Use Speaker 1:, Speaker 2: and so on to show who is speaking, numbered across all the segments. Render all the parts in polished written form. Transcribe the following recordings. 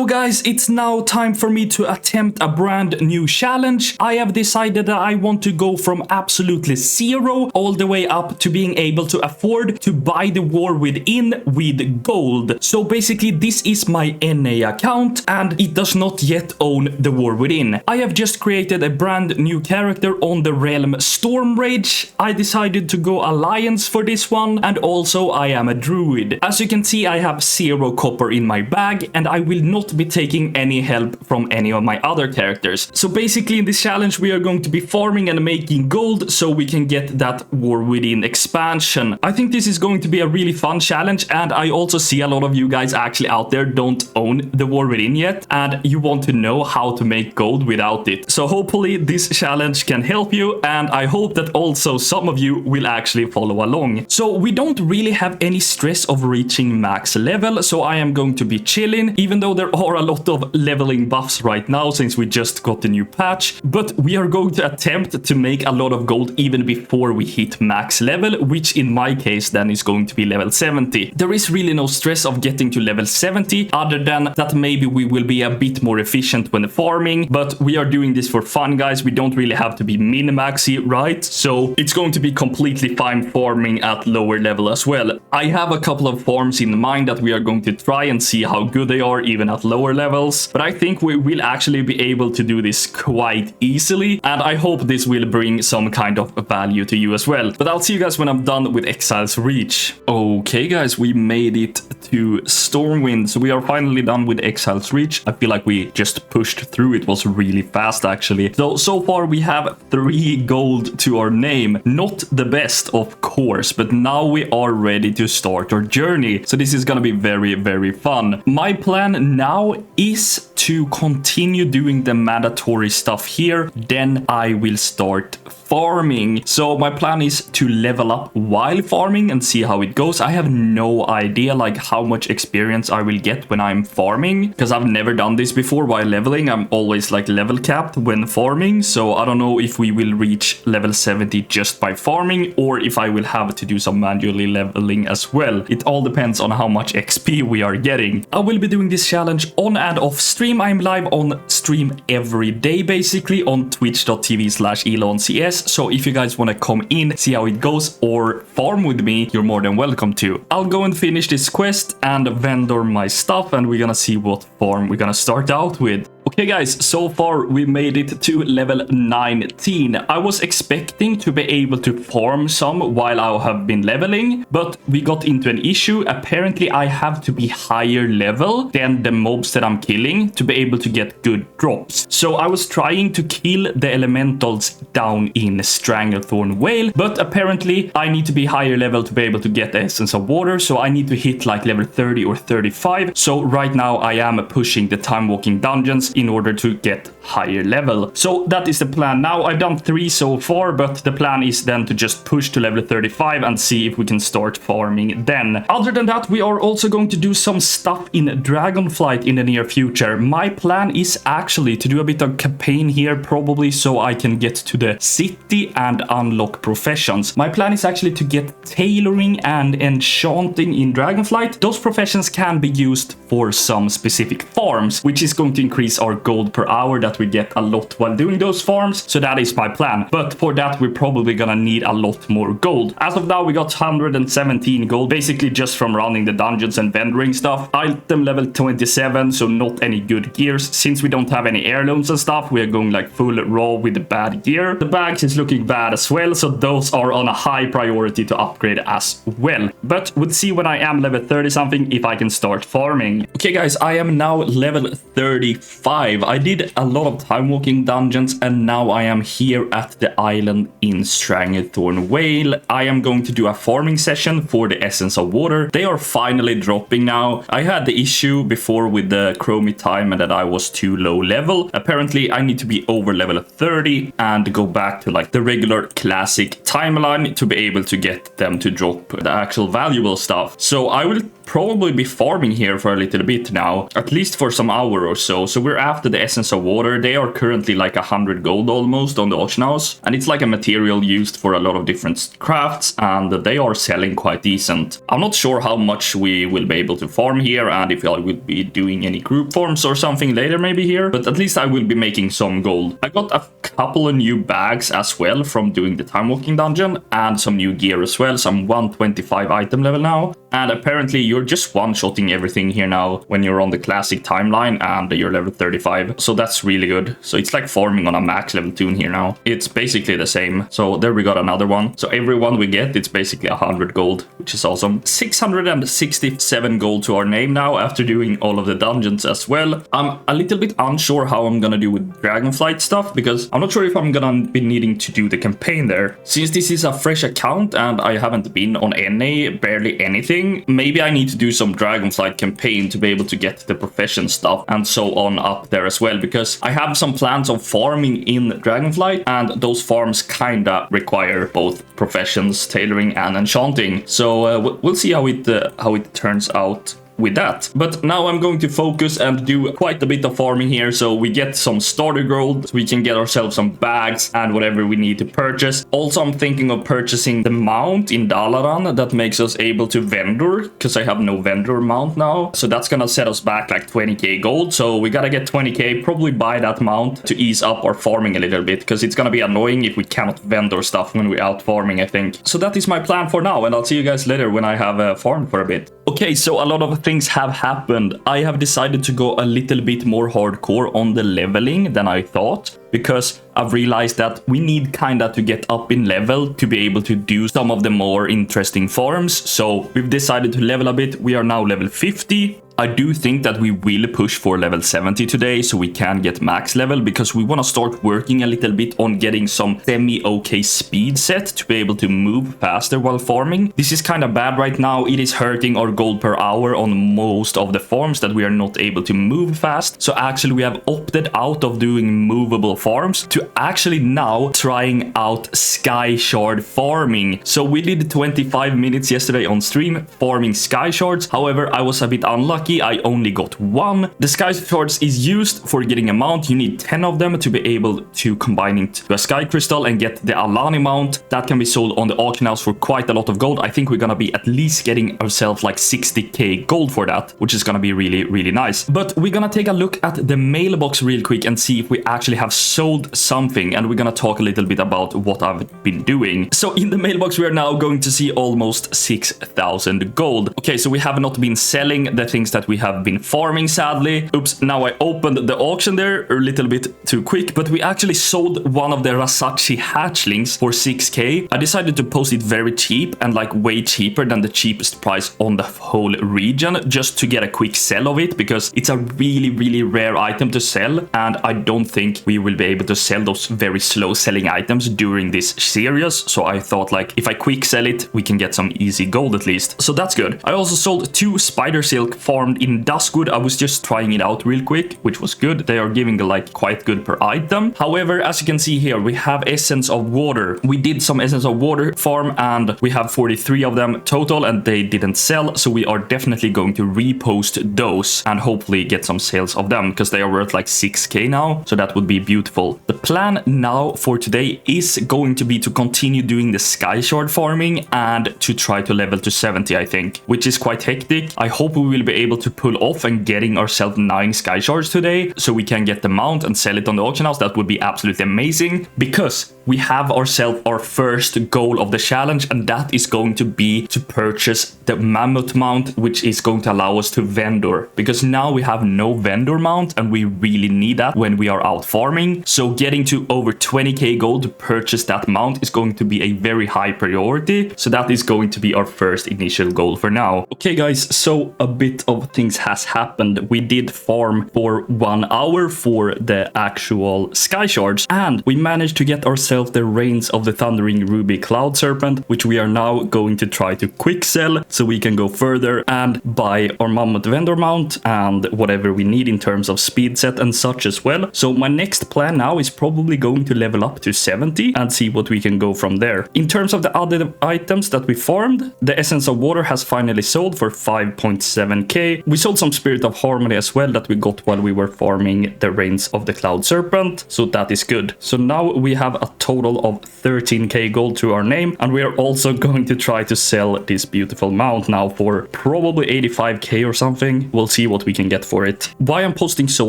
Speaker 1: So guys, it's now time for me to attempt a brand new challenge. I have decided that I want to go from absolutely zero all the way up to being able to afford to buy the war within with gold. So basically this is my NA account and it does not yet own the war within. I have just created a brand new character on the realm Storm Rage. I decided to go alliance for this one, and also I am a druid. As you can see, I have 0 copper in my bag and I will not be taking any help from any of my other characters. So basically in this challenge we are going to be farming and making gold so we can get that war within expansion. I think this is going to be a really fun challenge, and I also see a lot of you guys actually out there don't own the war within yet and you want to know how to make gold without it. So hopefully this challenge can help you, and I hope that also some of you will actually follow along. So we don't really have any stress of reaching max level, so I am going to be chilling, even though there are a lot of leveling buffs right now since we just got the new patch. But we are going to attempt to make a lot of gold even before we hit max level, which in my case then is going to be level 70. There is really no stress of getting to level 70 other than that maybe we will be a bit more efficient when farming, but we are doing this for fun, guys. We don't really have to be min-maxy, right? So it's going to be completely fine farming at lower level as well. I have a couple of farms in mind that we are going to try and see how good they are even at lower levels, but I think we will actually be able to do this quite easily, and I hope this will bring some kind of value to you as well. But I'll see you guys when I'm done with Exile's Reach. Okay guys, we made it to Stormwind, so we are finally done with Exile's Reach. I feel like we just pushed through. It was really fast actually. So far we have 3 gold to our name. Not the best of course, but now we are ready to start our journey. So this is gonna be very fun. My plan now is to continue doing the mandatory stuff here, then I will start farming. So my plan is to level up while farming and see how it goes. I have no idea like how much experience I will get when I'm farming, because I've never done this before while leveling. I'm always like level capped when farming, so I don't know if we will reach level 70 just by farming or if I will have to do some manually leveling as well. It all depends on how much XP we are getting. I will be doing this challenge on and off stream. I'm live on stream every day basically on twitch.tv/eloncs. So if you guys want to come in, see how it goes, or farm with me, you're more than welcome to. I'll go and finish this quest and vendor my stuff, and we're gonna see what farm we're gonna start out with. Okay guys, so far we made it to level 19. I was expecting to be able to farm some while I have been leveling, but we got into an issue. Apparently I have to be higher level than the mobs that I'm killing to be able to get good drops. So I was trying to kill the elementals down in Stranglethorn Whale, but apparently I need to be higher level to be able to get the Essence of Water, so I need to hit like level 30 or 35. So right now I am pushing the time walking dungeons in order to get higher level. So that is the plan now. I've done 3 so far, but the plan is then to just push to level 35 and see if we can start farming then. Other than that, we are also going to do some stuff in Dragonflight in the near future. My plan is actually to do a bit of campaign here, probably so I can get to the city and unlock professions. My plan is actually to get tailoring and enchanting in Dragonflight. Those professions can be used for some specific farms, which is going to increase our gold per hour that we get a lot while doing those farms. So that is my plan, but for that we're probably gonna need a lot more gold. As of now we got 117 gold basically just from running the dungeons and vendoring stuff. Item level 27, so not any good gears. Since we don't have any heirlooms and stuff, we are going like full raw with the bad gear. The bags is looking bad as well, so those are on a high priority to upgrade as well. But we'll see when I am level 30 something if I can start farming. Okay guys, I am now level 35. I did a lot of time walking dungeons and now I am here at the island in Stranglethorn Whale. I am going to do a farming session for the Essence of Water. They are finally dropping now. I had the issue before with the Chromie time and that I was too low level. Apparently I need to be over level 30 and go back to like the regular classic timeline to be able to get them to drop the actual valuable stuff. So I will probably be farming here for a little bit now, at least for some hour or so. So we're after the Essence of Water. However, they are currently like 100 gold almost on the auction house, and it's like a material used for a lot of different crafts, and they are selling quite decent. I'm not sure how much we will be able to farm here, and if I will be doing any group farms or something later maybe here, but at least I will be making some gold. I got a couple of new bags as well from doing the time walking dungeon, and some new gear as well, so I'm 125 item level now. And apparently you're just one-shotting everything here now when you're on the classic timeline and you're level 35. So that's really good. So it's like farming on a max level tune here now. It's basically the same. So there we got another one. So every one we get, it's basically 100 gold, which is awesome. 667 gold to our name now after doing all of the dungeons as well. I'm a little bit unsure how I'm gonna do with Dragonflight stuff, because I'm not sure if I'm gonna be needing to do the campaign there. Since this is a fresh account and I haven't been on barely anything, maybe I need to do some Dragonflight campaign to be able to get the profession stuff and so on up there as well, because I have some plans of farming in Dragonflight, and those farms kinda require both professions, tailoring and enchanting. So we'll see how it turns out with that. But now I'm going to focus and do quite a bit of farming here, so we get some starter gold, so we can get ourselves some bags and whatever we need to purchase. Also, I'm thinking of purchasing the mount in Dalaran that makes us able to vendor, because I have no vendor mount now. So that's gonna set us back like 20k gold, so we gotta get 20k, probably buy that mount to ease up our farming a little bit, because it's gonna be annoying if we cannot vendor stuff when we're out farming, I think. So that is my plan for now, and I'll see you guys later when I have farmed for a bit. Okay, so a lot of things have happened. I have decided to go a little bit more hardcore on the leveling than I thought, because I've realized that we need kinda to get up in level to be able to do some of the more interesting farms. So we've decided to level a bit. We are now level 50. I do think that we will push for level 70 today so we can get max level, because we want to start working a little bit on getting some semi-okay speed set to be able to move faster while farming. This is kind of bad right now. It is hurting our gold per hour on most of the farms that we are not able to move fast. So actually we have opted out of doing movable farms to actually now trying out sky shard farming. So we did 25 minutes yesterday on stream farming sky shards. However, I was a bit unlucky. I only got one. The sky shards is used for getting a mount. You need 10 of them to be able to combine into a sky crystal and get the Alani mount. That can be sold on the auction house for quite a lot of gold. I think we're gonna be at least getting ourselves like 60k gold for that, which is gonna be really, really nice. But we're gonna take a look at the mailbox real quick and see if we actually have sold something, and we're gonna talk a little bit about what I've been doing. So in the mailbox, we are now going to see almost 6,000 gold. Okay, so we have not been selling the things that we have been farming, sadly. Oops, now I opened the auction there a little bit too quick, but we actually sold one of the Rasachi hatchlings for 6k. I decided to post it very cheap and like way cheaper than the cheapest price on the whole region, just to get a quick sell of it, because it's a really, really rare item to sell, and I don't think we will be able to sell those very slow selling items during this series. So I thought like if I quick sell it, we can get some easy gold at least. So that's good. I also sold 2 spider silk farmed in Duskwood. I was just trying it out real quick, which was good. They are giving like quite good per item. However, as you can see here, we have essence of water. We did some essence of water farm, and we have 43 of them total, and they didn't sell. So we are definitely going to repost those and hopefully get some sales of them, because they are worth like 6k now. So that would be beautiful. The plan now for today is going to be to continue doing the sky shard farming and to try to level to 70, I think, which is quite hectic. I hope we will be able to pull off and getting ourselves 9 sky shards today, so we can get the mount and sell it on the auction house. That would be absolutely amazing, because we have ourselves our first goal of the challenge, and that is going to be to purchase the mammoth mount, which is going to allow us to vendor, because now we have no vendor mount and we really need that when we are out farming. So getting to over 20k gold to purchase that mount is going to be a very high priority. So that is going to be our first initial goal for now. Okay guys, so a bit of things has happened. We did farm for 1 hour for the actual sky shards, and we managed to get ourselves ourselves the Reigns of the Thundering Ruby Cloud Serpent, which we are now going to try to quick sell so we can go further and buy our Mammoth vendor mount and whatever we need in terms of speed set and such as well. So my next plan now is probably going to level up to 70 and see what we can go from there. In terms of the other items that we farmed, the Essence of Water has finally sold for 5.7k. We sold some Spirit of Harmony as well that we got while we were farming the Reigns of the Cloud Serpent, so that is good. So now we have a total of 13k gold to our name, and we are also going to try to sell this beautiful mount now for probably 85k or something. We'll see what we can get for it. Why I'm posting so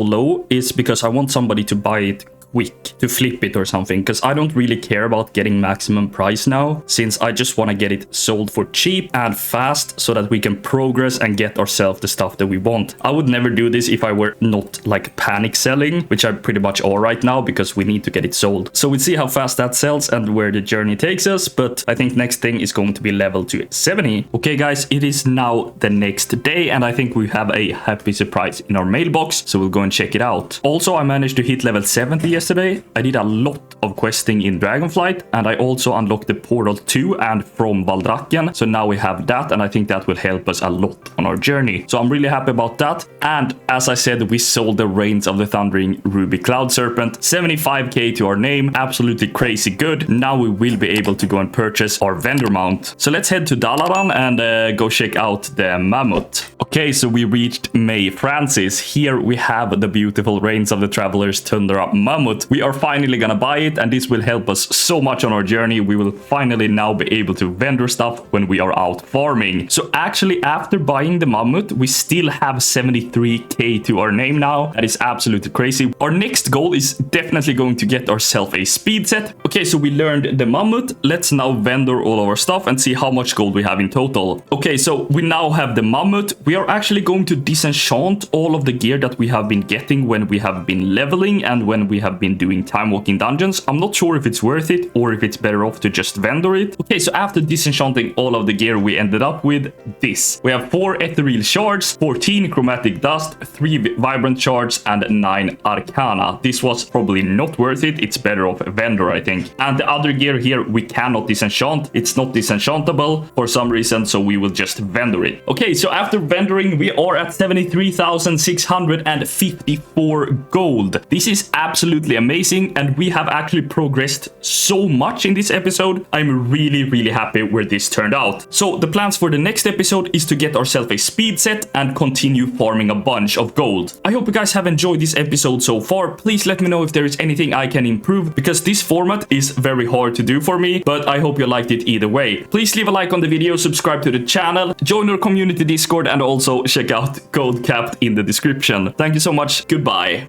Speaker 1: low is because I want somebody to buy it quick, to flip it or something, because I don't really care about getting maximum price now, since I just want to get it sold for cheap and fast so that we can progress and get ourselves the stuff that we want. I would never do this if I were not like panic selling, which I pretty much are right now because we need to get it sold. So we'll see how fast that sells and where the journey takes us, but I think next thing is going to be level to 70. Okay guys, it is now the next day and I think we have a happy surprise in our mailbox, so we'll go and check it out. Also, I managed to hit level 70 yesterday. I did a lot of questing in Dragonflight, and I also unlocked the Portal 2 and From Valdrakken. So now we have that, and I think that will help us a lot on our journey. So I'm really happy about that. And as I said, we sold the Reigns of the Thundering Ruby Cloud Serpent. 75k to our name. Absolutely crazy good. Now we will be able to go and purchase our vendor mount. So let's head to Dalaran and go check out the Mammoth. Okay, so we reached May Francis. Here we have the beautiful Reigns of the Traveler's Tundra Mammoth. We are finally gonna buy it, and this will help us so much on our journey. We will finally now be able to vendor stuff when we are out farming. So actually, after buying the Mammoth, we still have 73k to our name now. That is absolutely crazy. Our next goal is definitely going to get ourselves a speed set. Okay, so we learned the Mammoth. Let's now vendor all of our stuff and see how much gold we have in total. Okay, so we now have the Mammoth. We are actually going to disenchant all of the gear that we have been getting when we have been leveling and when we have been doing time walking dungeons. I'm not sure if it's worth it or if it's better off to just vendor it. Okay, so after disenchanting all of the gear, we ended up with this. We have 4 ethereal shards, 14 chromatic dust, 3 vibrant shards, and 9 arcana. This was probably not worth it. It's better off vendor, I think. And the other gear here we cannot disenchant. It's not disenchantable for some reason, so we will just vendor it. Okay, so after vendoring, we are at 73,654 gold. This is absolutely amazing, and we have actually progressed so much in this episode. I'm really happy where this turned out. So the plans for the next episode is to get ourselves a speed set and continue farming a bunch of gold. I hope you guys have enjoyed this episode so far. Please let me know if there is anything I can improve, because this format is very hard to do for me, but I hope you liked it either way. Please leave a like on the video, subscribe to the channel, join our community Discord, and also check out Code Capped in the description. Thank you so much. Goodbye.